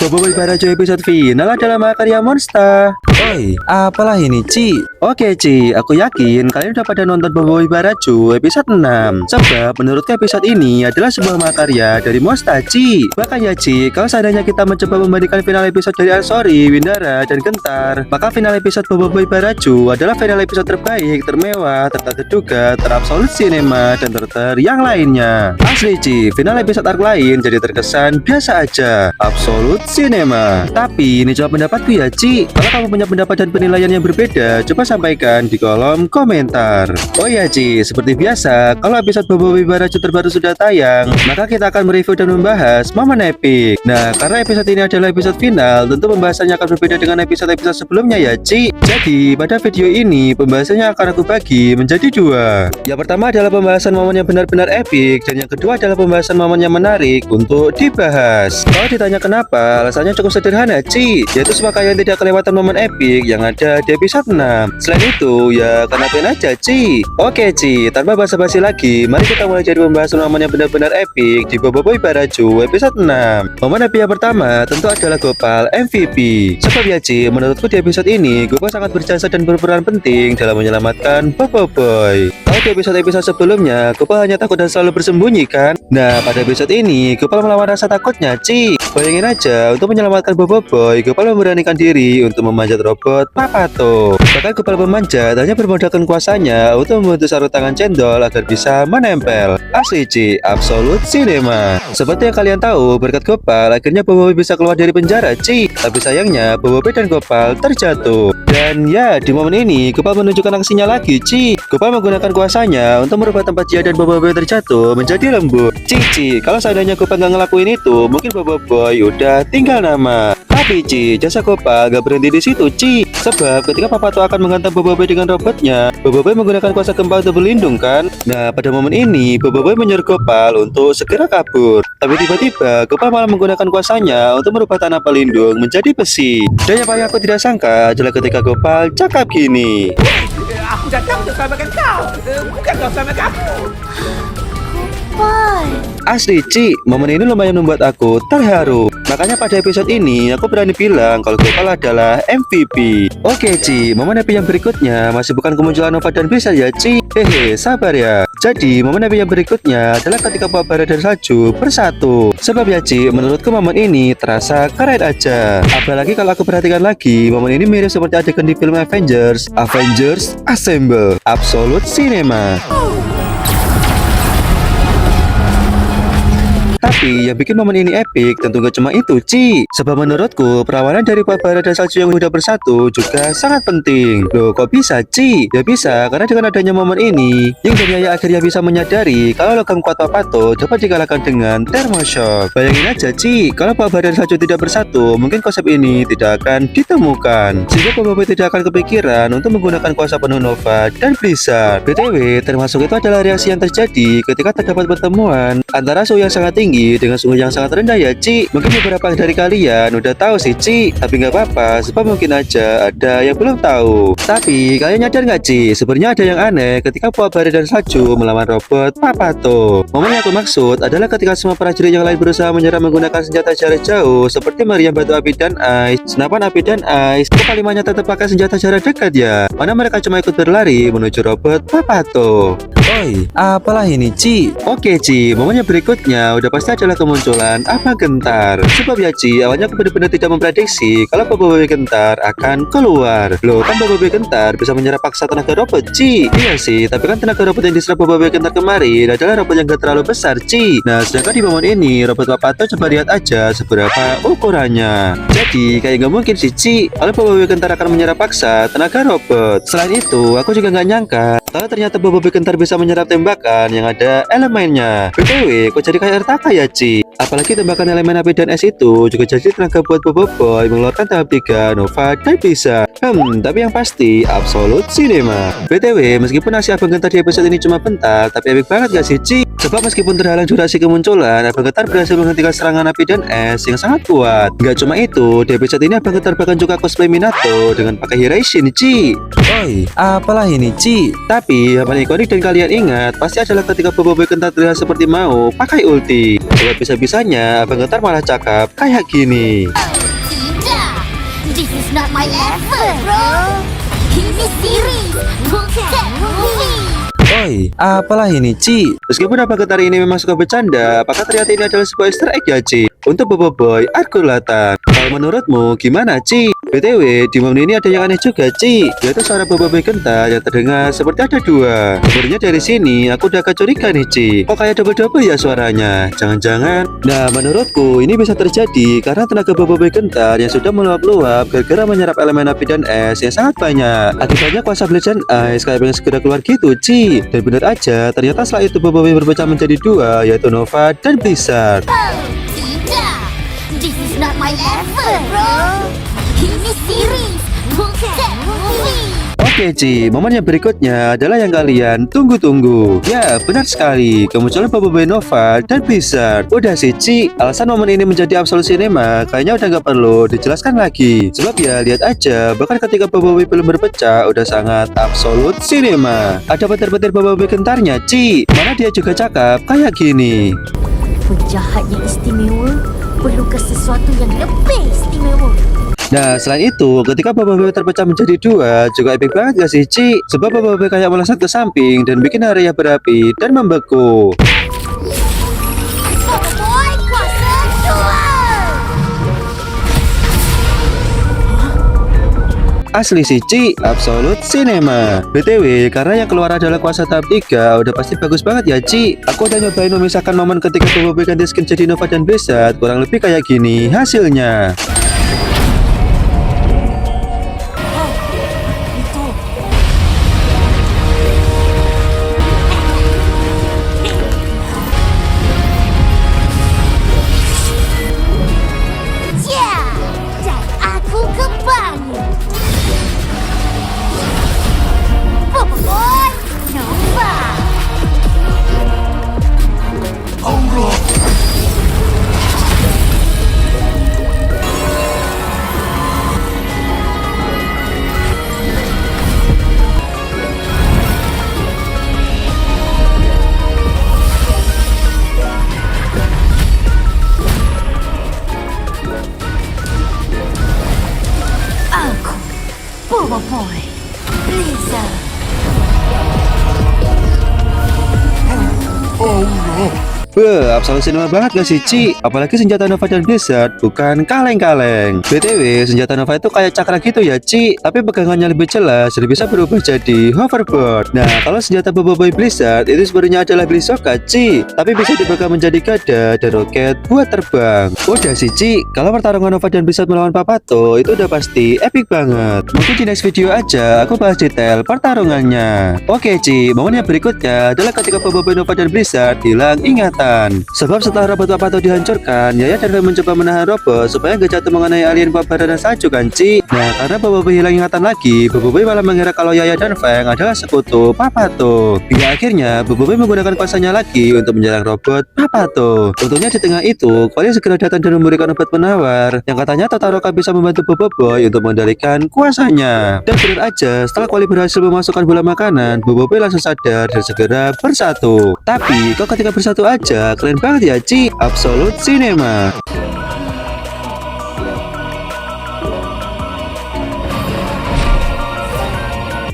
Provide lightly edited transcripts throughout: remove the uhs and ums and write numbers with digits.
Boboiboy Barajo episode final adalah makarya Monster. Oi, apalah ini, Ci? Oke Ci, aku yakin kalian udah pada nonton Boboiboy Barajo episode 6. Sebab menurutku episode ini adalah sebuah makarya dari Monster, Ci. Makanya Ci, kalau seandainya kita mencoba membandingkan final episode dari Ansori, Windara, dan Gentar, maka final episode Boboiboy Barajo adalah final episode terbaik, termewah, terduga, terabsolut sinema, dan terter yang lainnya. Asli Ci, final episode arc lain jadi terkesan biasa aja, absolut sinema. Tapi ini jawab pendapatku ya Ci. Kalau kamu punya pendapat dan penilaian yang berbeda, coba sampaikan di kolom komentar. Oh ya Ci, seperti biasa, kalau episode Boboiboy Barajo terbaru sudah tayang, maka kita akan mereview dan membahas momen epic. Nah, karena episode ini adalah episode final, tentu pembahasannya akan berbeda dengan episode-episode sebelumnya ya Ci. Jadi, pada video ini pembahasannya akan aku bagi menjadi dua. Yang pertama adalah pembahasan momen yang benar-benar epic, dan yang kedua adalah pembahasan momen yang menarik untuk dibahas. Kalau ditanya kenapa, alasannya cukup sederhana Ci, yaitu supaya kalian tidak kelewatan momen epic yang ada di episode 6. Selain itu, ya karena pengen aja Ci. Oke Ci, tanpa basa-basi lagi, mari kita mulai dari pembahasan momen yang benar-benar epic di Boboiboy Barajo episode 6. Momen epic yang pertama tentu adalah Gopal MVP. Sebab ya Ci, menurutku di episode ini Gopal sangat berjasa dan berperan penting dalam menyelamatkan Boboiboy. Kalau di episode-episode sebelumnya, Gopal hanya takut dan selalu bersembunyi kan? Nah, pada episode ini, Gopal melawan rasa takutnya, Ci. Bayangin aja, untuk menyelamatkan Boboiboy, Gopal memberanikan diri untuk memanjat robot Papato. Bahkan Gopal memanjat hanya bermodalkan kuasanya untuk membentuk sarung tangan cendol agar bisa menempel. Asli Ci, absolut sinema. Seperti yang kalian tahu, berkat Gopal, akhirnya Boboiboy bisa keluar dari penjara, Ci. Tapi sayangnya, Boboiboy dan Gopal terjatuh. Dan ya, di momen ini, Gopal menunjukkan aksinya lagi, Ci. Gopal menggunakan kuasanya untuk merubah tempat Jia dan Boboiboy terjatuh menjadi lembut. Ci, kalau seandainya Gopal nggak ngelakuin itu, mungkin Boboiboy udah tinggal nama. Tapi Ci, jasa Gopal gak berhenti di situ Ci. Sebab ketika Papato akan menghantam Boboiboy dengan robotnya, Boboiboy menggunakan kuasa gempa untuk berlindung kan. Nah, pada momen ini, Boboiboy menyuruh Gopal untuk segera kabur. Tapi tiba-tiba, Gopal malah menggunakan kuasanya untuk merubah tanah pelindung menjadi besi. Dan yang paling aku tidak sangka adalah ketika Gopal cakap gini. Aku datang untuk selamatkan kau, bukan kau selamatkan aku. Asli Ci, momen ini lumayan membuat aku terharu. Makanya pada episode ini aku berani bilang kalau Gopal adalah MVP. Oke Ci, momen epic yang berikutnya masih bukan kemunculan Nova dan Bisa ya Ci. Hehe, sabar ya. Jadi momen epic yang berikutnya adalah ketika Bara dan Salju bersatu. Sebab ya Ci, menurutku momen ini terasa keren aja. Apalagi kalau aku perhatikan lagi, momen ini mirip seperti adegan di film Avengers Assemble, absolut cinema. Tapi yang bikin momen ini epic tentu gak cuma itu Ci. Sebab menurutku perawanan dari Bara dan Salju yang udah bersatu juga sangat penting. Loh kok bisa Ci? Ya bisa karena dengan adanya momen ini, Ying dan Yaya akhirnya bisa menyadari kalau logam kuat Papato dapat dikalahkan dengan Thermoshock. Bayangin aja Ci, kalau Bara dan Salju tidak bersatu, mungkin konsep ini tidak akan ditemukan. Sehingga Boboiboy tidak akan kepikiran untuk menggunakan kuasa penuh Nova dan Blizzard. BTW, termasuk itu adalah reaksi yang terjadi ketika terdapat pertemuan antara suhu yang sangat tinggi dengan suhu yang sangat rendah ya Ci. Mungkin beberapa dari kalian udah tahu sih Ci, tapi nggak apa-apa sebab mungkin aja ada yang belum tahu. Tapi kalian nyadar nggak Ci, sebenarnya ada yang aneh ketika Bara dan Salju melawan robot Papato. Momen yang aku maksud adalah ketika semua prajurit yang lain berusaha menyerang menggunakan senjata jarak jauh seperti meriam batu api dan ais, senapan api dan ais, kok kalimatnya tetap pakai senjata jarak dekat ya? Mana mereka cuma ikut berlari menuju robot Papato. Oi, apalah ini, Ci? Oke Ci, momen yang berikutnya udah pasti adalah kemunculan apa Gentar. Sebab ya Ci, awalnya aku benar-benar tidak memprediksi kalau Boboiboy Gentar akan keluar. Loh, kan Boboiboy Gentar bisa menyerap paksa tenaga robot Ci. Iya sih, tapi kan tenaga robot yang diserap Boboiboy Gentar kemarin adalah robot yang gak terlalu besar Ci. Nah, sedangkan di momen ini robot Papato coba lihat aja seberapa ukurannya. Jadi kayak gak mungkin sih Ci kalau Boboiboy Gentar akan menyerap paksa tenaga robot. Selain itu, aku juga gak nyangka kalau ternyata Boboiboy Gentar bisa menyerap tembakan yang ada elemennya. BTW, kok jadi kayak RTK ya Ci? Apalagi tembakan elemen api dan es itu juga jadi tenaga buat Boboiboy mengeluarkan tahap 3 Nova dan Bisa. Tapi yang pasti absolut cinema. BTW, meskipun aksi Abang Gentar di episode ini cuma bentar, tapi epic banget gak sih Ci? Sebab meskipun terhalang durasi kemunculan, Abang Gentar berhasil menghentikan serangan api dan es yang sangat kuat. Gak cuma itu, di episode ini Abang Gentar bahkan juga cosplay Minato dengan pakai Hiraishin, Ci. Oi, apalah ini, Ci? Tapi yang paling ikonik dan kalian ingat pasti adalah ketika Boboiboy Gentar terlihat seperti mau pakai ulti. Ci. Coba bisa-bisanya Abang Getar malah cakap kayak gini. Tidak, this is not my level, bro. Ini series, bukan movie. Oi, apalah ini, Ci? Meskipun Abang Getar ini memang suka bercanda, apakah ternyata ini adalah sebuah easter egg ya, Ci? Untuk Boboiboy Arkulatan. Kalau menurutmu gimana, Ci? BTW, di momen ini ada yang aneh juga, Ci. Yaitu suara Boboiboy Genta yang terdengar seperti ada dua. Sebenarnya dari sini aku udah agak curiga nih, Ci. Kok kayak double-double ya suaranya? Jangan-jangan. Nah, menurutku ini bisa terjadi karena tenaga Boboiboy Genta yang sudah meluap-luap gara-gara menyerap elemen api dan es yang sangat banyak. Akibatnya kuasa Blade Ice kayak pengen segera keluar gitu, Ci. Dan benar aja, ternyata setelah itu Boboiboy berpecah menjadi dua, yaitu Nova dan Blizzard. Oh, tidak, this is not my level, bro. Ini series, bukan movie. Oke Ci, momen yang berikutnya adalah yang kalian tunggu-tunggu. Ya, benar sekali, kemunculan Boboiboy Nova dan Blizzard. Udah sih Ci, alasan momen ini menjadi absolut cinema kayaknya udah nggak perlu dijelaskan lagi. Sebab ya, lihat aja, bahkan ketika Boboiboy belum berpecah udah sangat absolut cinema. Ada petir-petir Boboiboy gentarnya Ci, mana dia juga cakap kayak gini. Penjahat yang istimewa perlukan sesuatu yang lebih istimewa. Nah, selain itu, ketika Boboiboy terpecah menjadi dua, juga epic banget gak sih, Ci? Sebab Boboiboy kayak melesat ke samping dan bikin area berapi dan membeku. Boboiboy kuasa 2. Asli sih, Ci, absolut cinema. BTW, karena yang keluar adalah kuasa tahap 3, udah pasti bagus banget ya, Ci. Aku udah nyobain memisahkan momen ketika Boboiboy ganti skin jadi Nova dan Blizzard, kurang lebih kayak gini hasilnya. Ya, dan aku kembali. Boboiboy Nova. Aku, Boboiboy Blizzard. Beuh, absolut cinema banget gak sih, Ci? Apalagi senjata Nova dan Blizzard bukan kaleng-kaleng. BTW, senjata Nova itu kayak cakra gitu ya, Ci. Tapi pegangannya lebih jelas dan bisa berubah jadi hoverboard. Nah, kalau senjata Boboiboy Blizzard itu sebenarnya adalah Blizzoka, Ci. Tapi bisa dipegang menjadi gada dan roket buat terbang. Udah sih, Ci. Kalau pertarungan Nova dan Blizzard melawan Papato itu udah pasti epic banget. Mungkin di next video aja aku bahas detail pertarungannya. Oke, Ci. Momen yang berikutnya adalah ketika Boboiboy Nova dan Blizzard hilang ingatan. Sebab setelah robot Papato dihancurkan, Yaya dan Fei mencoba menahan robot supaya nggak jatuh mengenai alien Babara dan Salju kan, Ci? Nah, karena Boboiboy hilang ingatan lagi, Boboiboy malah mengira kalau Yaya dan Feng adalah sekutu Papato. Hingga akhirnya Boboiboy menggunakan kuasanya lagi untuk menyerang robot Papato. Tentunya di tengah itu, Quali segera datang dan memberikan obat penawar yang katanya Totoroka bisa membantu Boboiboy untuk mengendalikan kuasanya. Dan benar aja, setelah Quali berhasil memasukkan bola makanan, Boboiboy langsung sadar dan segera bersatu. Tapi kok ketika bersatu aja keren banget ya, Ci. Absolut cinema.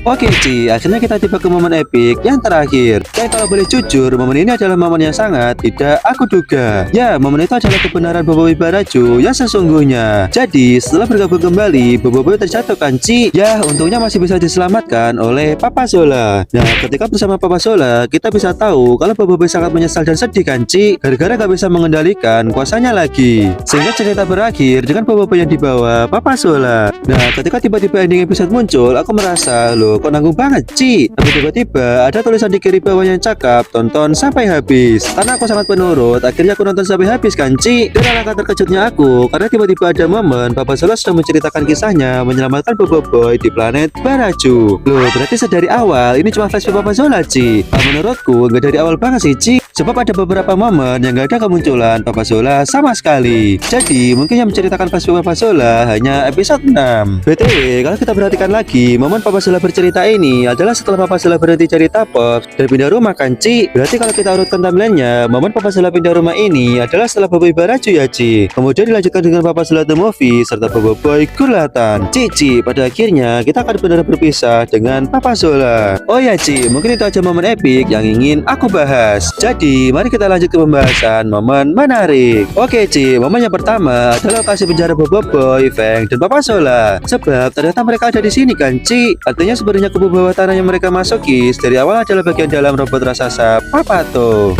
Oke Ci, akhirnya kita tiba ke momen epic yang terakhir. Dan kalau boleh jujur, momen ini adalah momen yang sangat tidak aku duga. Ya, momen itu adalah kebenaran Boboiboy Baraju yang sesungguhnya. Jadi, setelah bergabung kembali, Boboiboy terjatuh kan, Ci. Ya, untungnya masih bisa diselamatkan oleh Papa Zola. Nah, ketika bersama Papa Zola, kita bisa tahu kalau Boboiboy sangat menyesal dan sedih kan, Ci, gara-gara gak bisa mengendalikan kuasanya lagi. Sehingga cerita berakhir dengan Boboiboy yang dibawa Papa Zola. Nah, ketika tiba-tiba ending episode muncul, aku merasa, loh, kok nanggung banget, Ci. Tapi tiba-tiba ada tulisan di kiri bawah yang cakap, tonton sampai habis. Karena aku sangat penurut, akhirnya aku nonton sampai habis kan, Ci. Dan alangkah terkejutnya aku, karena tiba-tiba ada momen Papa Zola sudah menceritakan kisahnya menyelamatkan Boboiboy di planet Baraju. Loh, berarti sedari awal ini cuma flashback Papa Zola, Ci. Menurutku nggak dari awal banget sih, Ci. Sebab ada beberapa momen yang nggak ada kemunculan Papa Zola sama sekali. Jadi mungkin yang menceritakan flashback Papa Zola hanya episode 6. BTW, kalau kita perhatikan lagi, momen Papa Zola bercerita cerita ini adalah setelah Papa Sula berhenti cari Tapov dan pindah rumah kan, Ci? Berarti kalau kita urutkan timelinenya, momen Papa Sula pindah rumah ini adalah setelah Boboiboy Baraju ya, Ci. Kemudian dilanjutkan dengan Papa Sula The Movie serta Boboiboy Gurlatan. Ci, pada akhirnya kita akan benar berpisah dengan Papa Sula. Oh ya, Ci, mungkin itu aja momen epik yang ingin aku bahas. Jadi, mari kita lanjut ke pembahasan momen menarik. Oke, Ci, momen yang pertama adalah lokasi penjara Boboiboy, Feng, dan Papa Sula. Sebab ternyata mereka ada di sini kan, Ci. Artinya sebenarnya kubu bawah tanah yang mereka masuki dari awal adalah bagian dalam robot raksasa Papato.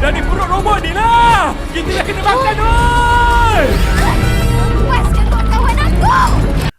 Dari perut robot ni lah. Kita dah kena makan, oi. Lepaskan kawan aku.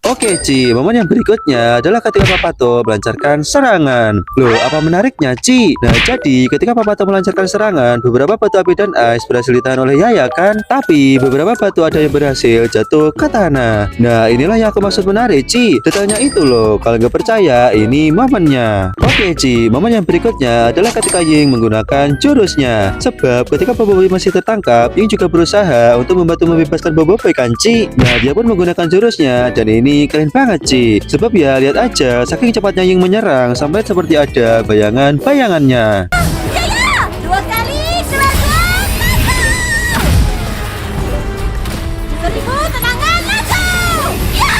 Oke, Ci, momen yang berikutnya adalah ketika Papato melancarkan serangan. Loh, apa menariknya, Ci? Nah, jadi ketika Papato melancarkan serangan, beberapa batu api dan ais berhasil ditahan oleh Yaya kan? Tapi beberapa batu ada yang berhasil jatuh ke tanah. Nah, inilah yang aku maksud menarik, Ci. Detailnya itu loh. Kalau nggak percaya, ini momennya. Oke, Ci, momen yang berikutnya adalah ketika Ying menggunakan jurusnya. Sebab ketika Boboiboy masih tertangkap, Ying juga berusaha untuk membantu membebaskan Boboiboy kan, Ci? Nah, dia pun menggunakan jurusnya dan ini keren banget, Ci. Sebab ya lihat aja, saking cepatnya Ying menyerang sampai seperti ada bayangannya. Yaya, 2 kali selesai. Seribu tenangan langsung. Ya!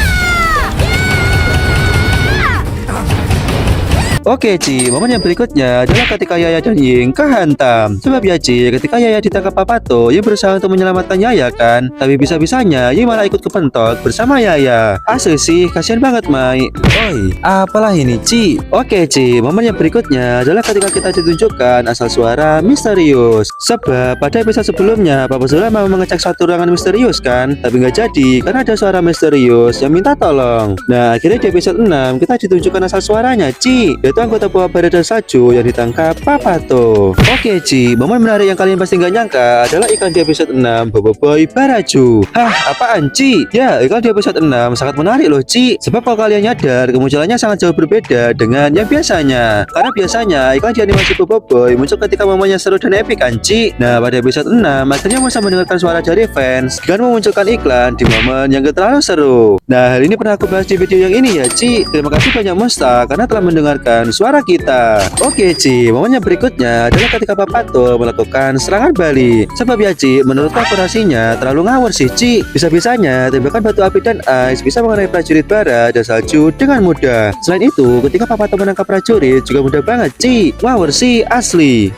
Oke, Ci, momen yang berikutnya adalah ketika Yaya dan Ying kehantam. Sebab ya, Ci, ketika Yaya ditangkap Papato, Ying berusaha untuk menyelamatkan Yaya kan? Tapi bisa-bisanya Ying malah ikut kepentok bersama Yaya. Asli sih, kasihan banget, Mai. Oi, apalah ini, Ci? Oke, Ci, momen yang berikutnya adalah ketika kita ditunjukkan asal suara misterius. Sebab pada episode sebelumnya, Papa Sula mau mengecek suatu ruangan misterius kan? Tapi nggak jadi, karena ada suara misterius yang minta tolong. Nah, akhirnya di episode 6, kita ditunjukkan asal suaranya, Ci. Yaitu anggota buah badai salju yang ditangkap Papato. Oke, Ci, momen menarik yang kalian pasti nggak nyangka adalah iklan di episode 6, Boboiboy Baraju. Hah, apaan, Ci? Ya, iklan di episode 6 sangat menarik loh, Ci. Sebab kalau kalian nyadar, kemunculannya sangat jauh berbeda dengan yang biasanya. Karena biasanya iklan di animasi Boboiboy muncul ketika momennya seru dan epic kan, Ci. Nah, pada episode 6 akhirnya bisa mendengarkan suara dari fans dengan memunculkan iklan di momen yang gak terlalu seru. Nah, hal ini pernah aku bahas di video yang ini ya, Ci. Terima kasih banyak Musta karena telah mendengarkan suara kita. Oke, Ci, momen yang berikutnya adalah ketika Papato melakukan serangan balik. Sebab ya, Ci, menurutku operasinya terlalu ngawur sih, Ci. Bisa-bisanya tembakan batu api dan ais bisa mengenai prajurit bara dan salju dengan mudah. Selain itu, ketika Papato menangkap prajurit juga mudah banget, Ci. Ngawur sih, asli.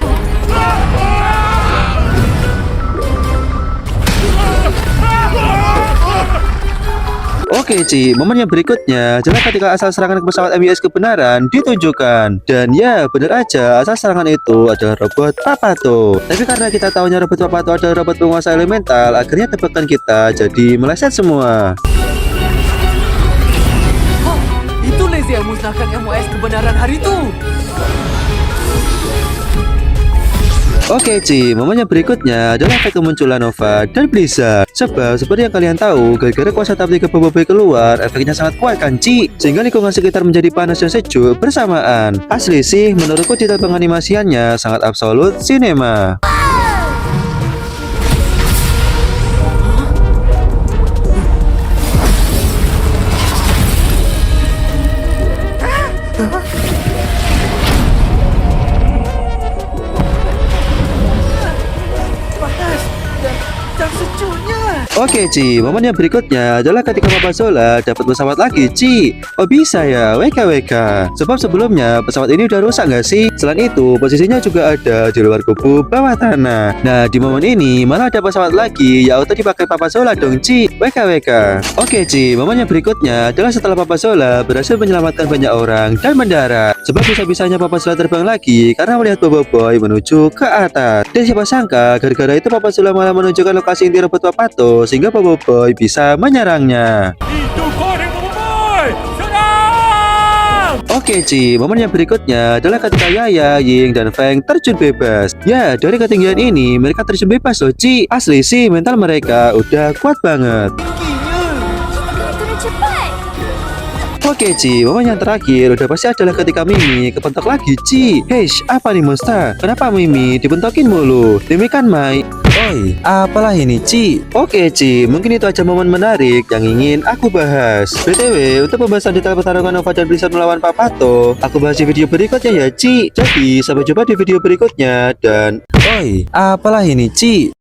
Oke, Ci, momen yang berikutnya adalah ketika asal serangan ke pesawat MUS kebenaran ditunjukkan. Dan ya, benar aja asal serangan itu adalah robot Papato. Tapi karena kita tahunya robot Papato adalah robot penguasa elemental, akhirnya tebakan kita jadi meleset semua. Itu Lazy yang musnahkan MOS kebenaran hari itu. Oke, Ci, momen yang berikutnya adalah efek kemunculan Nova dan Blizzard. Sebab seperti yang kalian tahu, gara-gara kuasa tahap 3 Boboiboy keluar, efeknya sangat kuat kan, Ci? Sehingga lingkungan sekitar menjadi panas dan sejuk bersamaan. Asli sih, menurutku detail penganimasiannya sangat absolut cinema. Oke, Ci, momen yang berikutnya adalah ketika Papa Sula dapat pesawat lagi, Ci. Oh bisa ya, WKWK. Sebab sebelumnya pesawat ini udah rusak nggak sih? Selain itu, posisinya juga ada di luar kubu bawah tanah. Nah, di momen ini malah ada pesawat lagi, ya auto dipakai Papa Sula dong, Ci. WKWK. Oke, Ci, momen yang berikutnya adalah setelah Papa Sula berhasil menyelamatkan banyak orang dan mendarat. Sebab bisa-bisanya Papa Sula terbang lagi karena melihat Boboiboy menuju ke atas. Dan siapa sangka, gara-gara itu Papa Sula malah menunjukkan lokasi inti robot Papato sehingga Boboiboy bisa menyerangnya. Itu korek Boboiboy! Serang! Oke, Ci, momen yang berikutnya adalah ketika Yaya, Ying, dan Feng terjun bebas. Ya, dari ketinggian ini mereka terjun bebas loh, Ci. Asli sih, mental mereka udah kuat banget. Turun cepat. Oke Ci, momen yang terakhir udah pasti adalah ketika Mimi kepentok lagi Ci. Heish, apa nih Monster? Kenapa Mimi dibentokin mulu? Demikian Mai. Oi, apalah ini, Ci? Oke Ci, mungkin itu aja momen menarik yang ingin aku bahas. BTW, untuk pembahasan detail pertarungan Nova dan Blizzard melawan Papato, aku bahas di video berikutnya ya Ci. Jadi, sampai jumpa di video berikutnya dan Oi, apalah ini, Ci?